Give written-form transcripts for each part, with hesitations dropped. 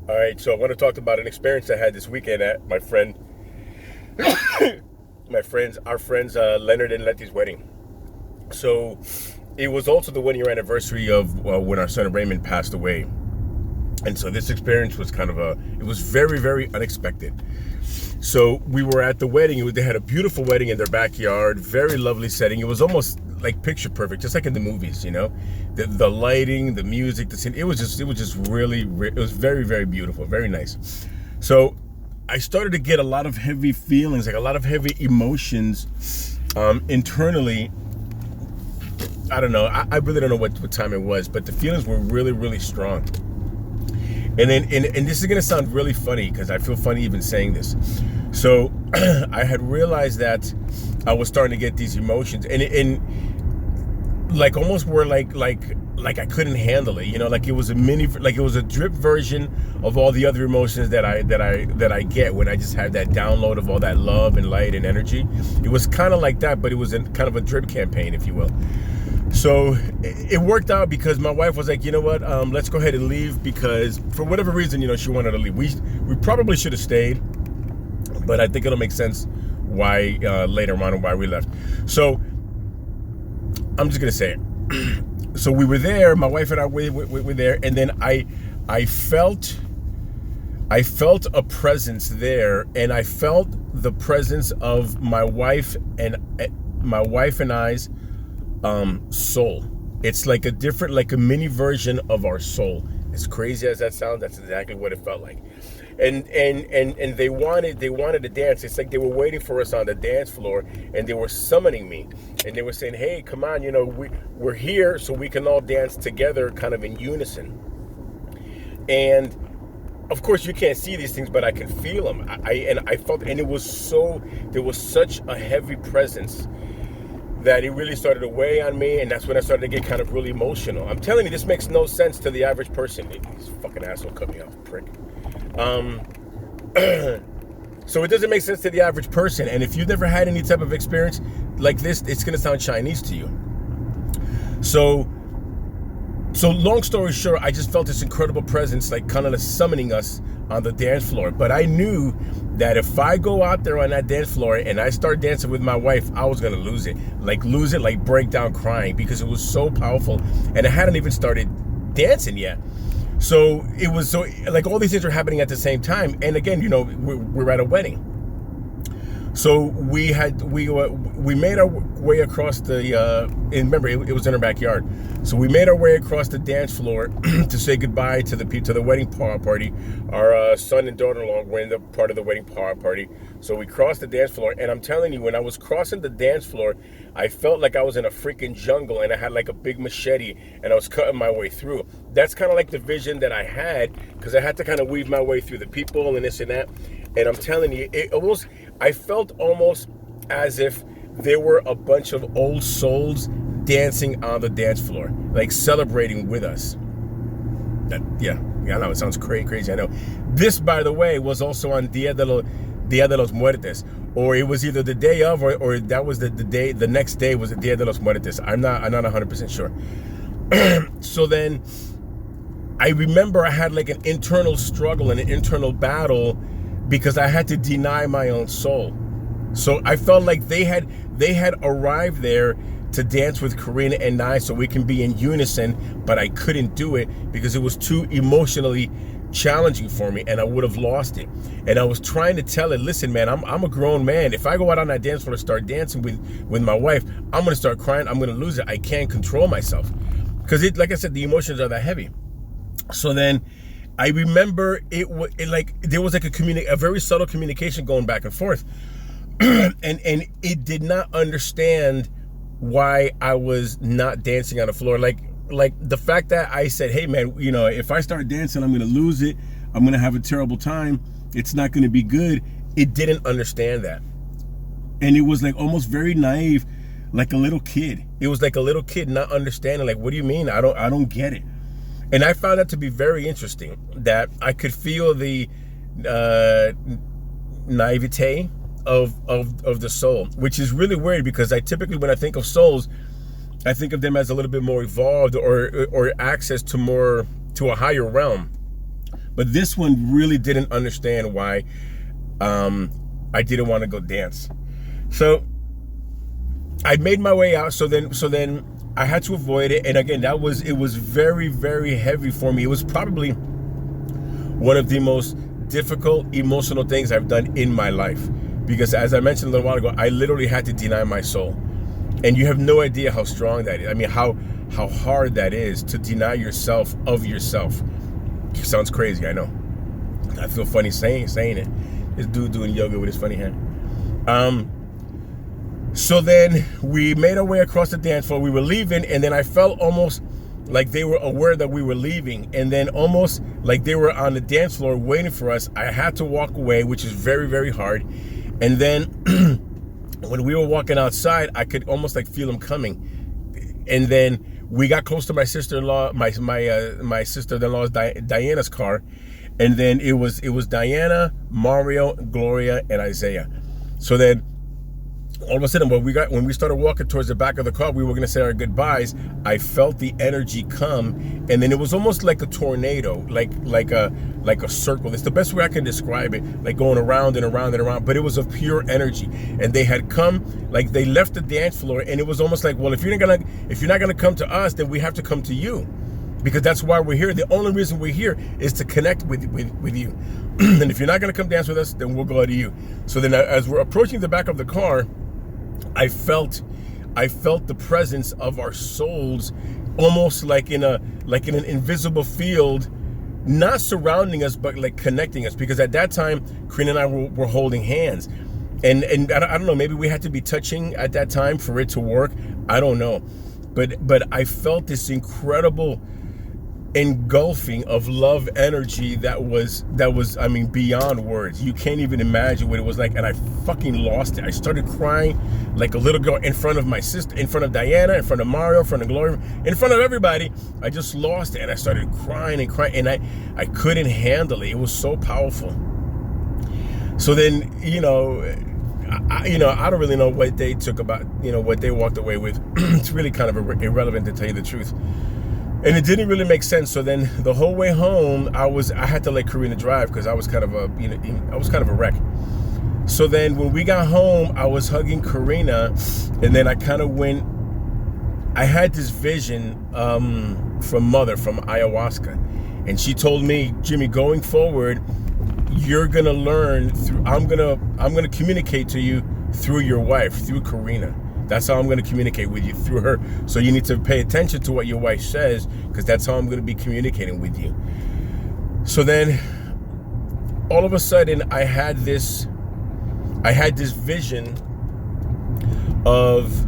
All right, so I want to talk about an experience I had this weekend at our friends Leonard and Letty's wedding. So it was also the 1 year anniversary of when our son Raymond passed away, and so this experience was it was very, very unexpected. So we were at the wedding. They had a beautiful wedding in their backyard, very lovely setting. It was almost like picture perfect, just like in the movies, the lighting, the music, the scene. It was just really, it was very, very beautiful, very nice. So I started to get a lot of heavy feelings, like a lot of heavy emotions internally. I don't know. I really don't know what time it was, but the feelings were really, really strong. And then, and this is gonna sound really funny because I feel funny even saying this. So I had realized that I was starting to get these emotions, and like almost were like I couldn't handle it. Like it was like it was a drip version of all the other emotions that I get when I just have that download of all that love and light and energy. It was kind of like that, but it was kind of a drip campaign, if you will. So it worked out because my wife was like, you know what, let's go ahead and leave, because for whatever reason, she wanted to leave. We probably should have stayed, but I think it'll make sense why later on why we left. So I'm just gonna say it. So we were there, my wife and I were there, and then I felt a presence there, and I felt the presence of my wife and I's soul. It's like like a mini version of our soul. As crazy as that sounds, that's exactly what it felt like. And they wanted to dance. It's like they were waiting for us on the dance floor, and they were summoning me, and they were saying, hey, come on, we're here so we can all dance together, kind of in unison. And of course you can't see these things, but I can feel them. I felt, and there was such a heavy presence that it really started to weigh on me, and that's when I started to get kind of really emotional. I'm telling you, this makes no sense to the average person. This fucking asshole cut me off, prick. So it doesn't make sense to the average person, and if you've never had any type of experience like this, it's gonna sound Chinese to you. So long story short, I just felt this incredible presence, like kind of summoning us on the dance floor. But I knew that if I go out there on that dance floor and I start dancing with my wife, I was gonna lose it, like break down crying, because it was so powerful, and I hadn't even started dancing yet. So it was so like all these things were happening at the same time. And again, we're at a wedding. So we made our way across the and remember it was in our backyard. So we made our way across the dance floor to say goodbye to the wedding party. Our son and daughter-in-law were in the part of the wedding party. So we crossed the dance floor, and I'm telling you, when I was crossing the dance floor, I felt like I was in a freaking jungle, and I had like a big machete, and I was cutting my way through. That's kind of like the vision that I had, because I had to kind of weave my way through the people and this and that. And I'm telling you, I felt almost as if there were a bunch of old souls dancing on the dance floor, like celebrating with us. Yeah, I know it sounds crazy. I know. This, by the way, was also on Dia de los Muertos, or it was either the day of, or that was the day. The next day was the Dia de los Muertos. I'm not 100% sure. So then, I remember I had like an internal struggle and an internal battle, because I had to deny my own soul. So I felt like they had arrived there to dance with Karina and I so we can be in unison, but I couldn't do it because it was too emotionally challenging for me, and I would have lost it. And I was trying to tell it, listen, man, I'm a grown man. If I go out on that dance floor and start dancing with my wife, I'm gonna start crying. I'm gonna lose it. I can't control myself, because like I said, the emotions are that heavy. So then I remember there was like a very subtle communication going back and forth, and it did not understand why I was not dancing on the floor. Like the fact that I said, hey man, if I start dancing, I'm gonna lose it. I'm gonna have a terrible time. It's not gonna be good. It didn't understand that, and it was like almost very naive, like a little kid. It was like a little kid not understanding. Like, what do you mean? I don't get it. And I found that to be very interesting, that I could feel the naivete of the soul, which is really weird, because I typically, when I think of souls, I think of them as a little bit more evolved, or access to a higher realm. But this one really didn't understand why I didn't want to go dance. So I made my way out. So then I had to avoid it. And again, it was very, very heavy for me. It was probably one of the most difficult emotional things I've done in my life. Because as I mentioned a little while ago, I literally had to deny my soul. And you have no idea how strong that is. I mean, how hard that is to deny yourself of yourself. It sounds crazy, I know. I feel funny saying it. This dude doing yoga with his funny hand. So then we made our way across the dance floor. We were leaving, and then I felt almost like they were aware that we were leaving, and then almost like they were on the dance floor waiting for us. I had to walk away, which is very, very hard. And then when we were walking outside, I could almost like feel them coming. And then we got close to my sister-in-law, my sister-in-law's Diana's car, and then it was Diana, Mario, Gloria, and Isaiah. So then all of a sudden, when we started walking towards the back of the car, we were gonna say our goodbyes. I felt the energy come, and then it was almost like a tornado, like a circle. It's the best way I can describe it, like going around and around and around. But it was of pure energy, and they had come, like they left the dance floor, and it was almost like, well, if you're not gonna come to us, then we have to come to you, because that's why we're here. The only reason we're here is to connect with you. And if you're not gonna come dance with us, then we'll go to you. So then, as we're approaching the back of the car, I felt the presence of our souls, almost like in an invisible field, not surrounding us, but like connecting us. Because at that time, Karina and I were holding hands, and I don't know, maybe we had to be touching at that time for it to work. I don't know, but I felt this incredible engulfing of love energy that was I mean, beyond words. You can't even imagine what it was like. And I fucking lost it. I started crying like a little girl in front of my sister, in front of Diana, in front of Mario, in front of Gloria, in front of everybody. I just lost it, and I started crying, and I couldn't handle it. It was so powerful. So then, I don't really know what they took about, what they walked away with. It's really kind of irrelevant, to tell you the truth. And it didn't really make sense. So then the whole way home, I had to let Karina drive, because I was kind of a wreck. So then when we got home, I was hugging Karina, and then I had this vision from Mother, from ayahuasca. And she told me, Jimmy, going forward, you're gonna learn I'm gonna communicate to you through your wife, through Karina. That's how I'm going to communicate with you, through her. So you need to pay attention to what your wife says, because that's how I'm going to be communicating with you. So then all of a sudden I had this vision of,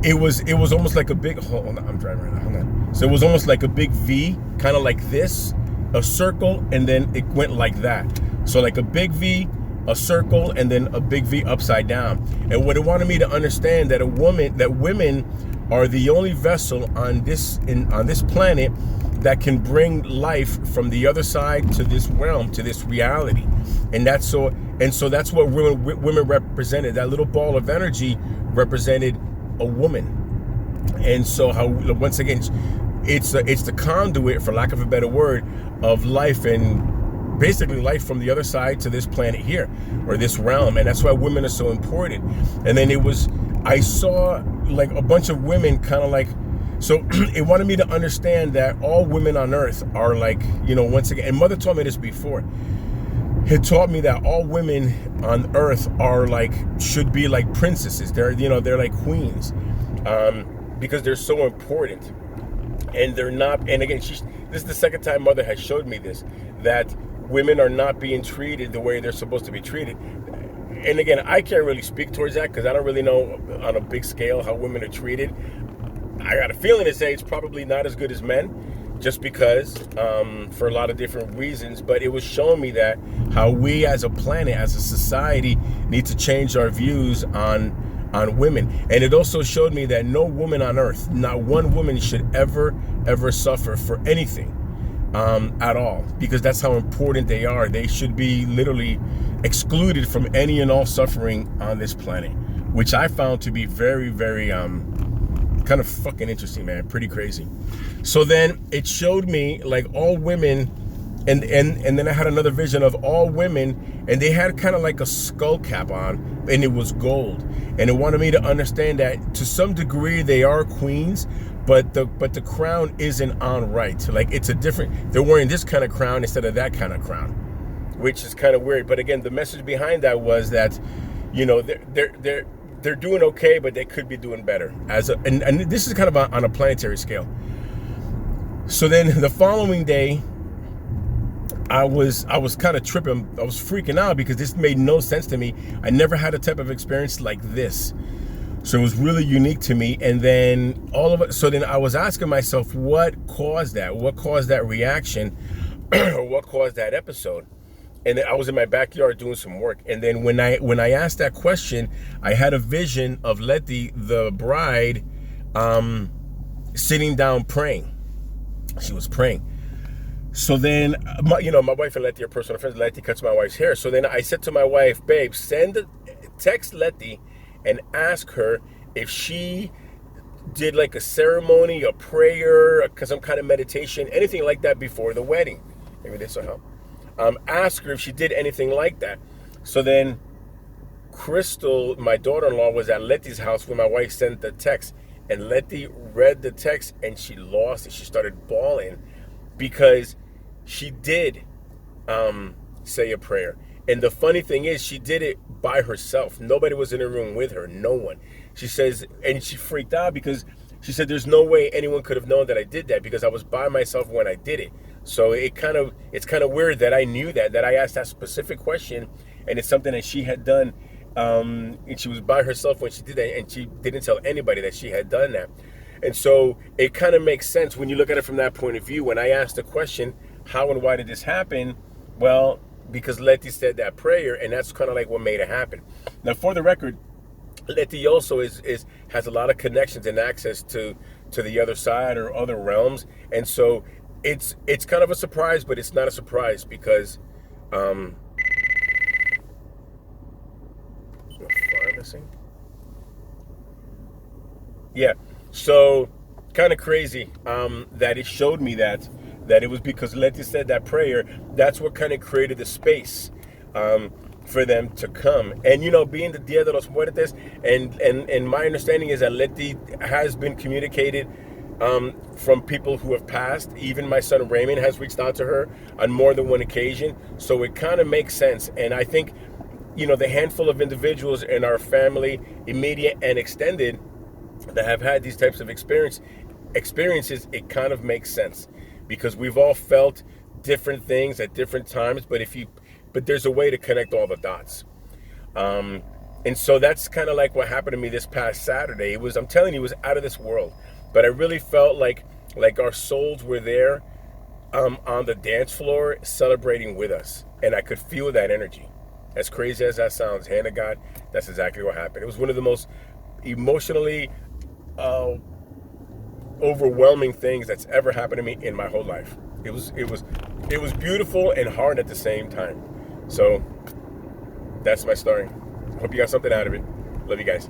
it was almost like a big, hold on, I'm driving right now, hold on. So it was almost like a big V, kind of like this, a circle, and then it went like that. So like a big V, a circle, and then a big V upside down. And what it wanted me to understand, that women are the only vessel on this planet that can bring life from the other side to this realm, to this reality. And so that's what women represented. That little ball of energy represented a woman. And so how, once again, it's the conduit, for lack of a better word, of life, and basically life from the other side to this planet here, or this realm. And that's why women are so important. And then I saw like a bunch of women kind of like, so it wanted me to understand that all women on earth are like, once again, and Mother told me this before, it taught me that all women on earth are like, should be like princesses. They're like queens, because they're so important. And they're not, and again, this is the second time Mother has showed me this, that women are not being treated the way they're supposed to be treated. And again, I can't really speak towards that, because I don't really know on a big scale how women are treated. I got a feeling to say it's probably not as good as men, just because, for a lot of different reasons. But it was showing me that how we as a planet, as a society, need to change our views on women. And it also showed me that no woman on earth, not one woman, should ever suffer for anything. At all, because that's how important they are. They should be literally excluded from any and all suffering on this planet, which I found to be very, very kind of fucking interesting, man. Pretty crazy. So then it showed me like all women And then I had another vision of all women, and they had kind of like a skull cap on, and it was gold. And it wanted me to understand that to some degree they are queens, but the crown isn't on right. Like it's a different. They're wearing this kind of crown instead of that kind of crown, which is kind of weird. But again, the message behind that was that, you know, they're doing okay, but they could be doing better. And this is kind of on a planetary scale. So then the following day, I was kind of tripping. I was freaking out because this made no sense to me. I never had a type of experience like this. So it was really unique to me. And then so then I was asking myself, what caused that? What caused that reaction? Or what caused that episode? And then I was in my backyard doing some work. And then when I asked that question, I had a vision of Letty, the bride, sitting down praying. She was praying. So then, my wife and Letty are personal friends. Letty cuts my wife's hair. So then I said to my wife, babe, text Letty and ask her if she did like a ceremony, a prayer, some kind of meditation, anything like that before the wedding. Maybe this will help. Ask her if she did anything like that. So then Crystal, my daughter-in-law, was at Letty's house when my wife sent the text. And Letty read the text and she lost it. She started bawling because she did say a prayer. And the funny thing is, she did it by herself. Nobody was in the room with her. No one. She says, and she freaked out because she said, there's no way anyone could have known that I did that because I was by myself when I did it. So it's kind of weird that I knew that I asked that specific question, and it's something that she had done. And she was by herself when she did that, and she didn't tell anybody that she had done that. And so it kind of makes sense when you look at it from that point of view. When I asked the question, how and why did this happen? Well, because Letty said that prayer, and that's kind of like what made it happen. Now, for the record, Letty also has a lot of connections and access to the other side or other realms, and so it's kind of a surprise, but it's not a surprise because fire missing. Yeah, so kind of crazy that it showed me that it was because Letty said that prayer. That's what kind of created the space for them to come. And being the Dia de los Muertos, and my understanding is that Letty has been communicated from people who have passed. Even my son Raymond has reached out to her on more than one occasion. So it kind of makes sense. And I think, the handful of individuals in our family, immediate and extended, that have had these types of experiences, it kind of makes sense because we've all felt different things at different times. But there's a way to connect all the dots. And so that's kind of like what happened to me this past Saturday. I'm telling you, it was out of this world. But I really felt like our souls were there on the dance floor celebrating with us. And I could feel that energy. As crazy as that sounds, hand of God, that's exactly what happened. It was one of the most emotionally overwhelming things that's ever happened to me in my whole life. It was beautiful and hard at the same time. So that's my story. Hope you got something out of it. Love you guys.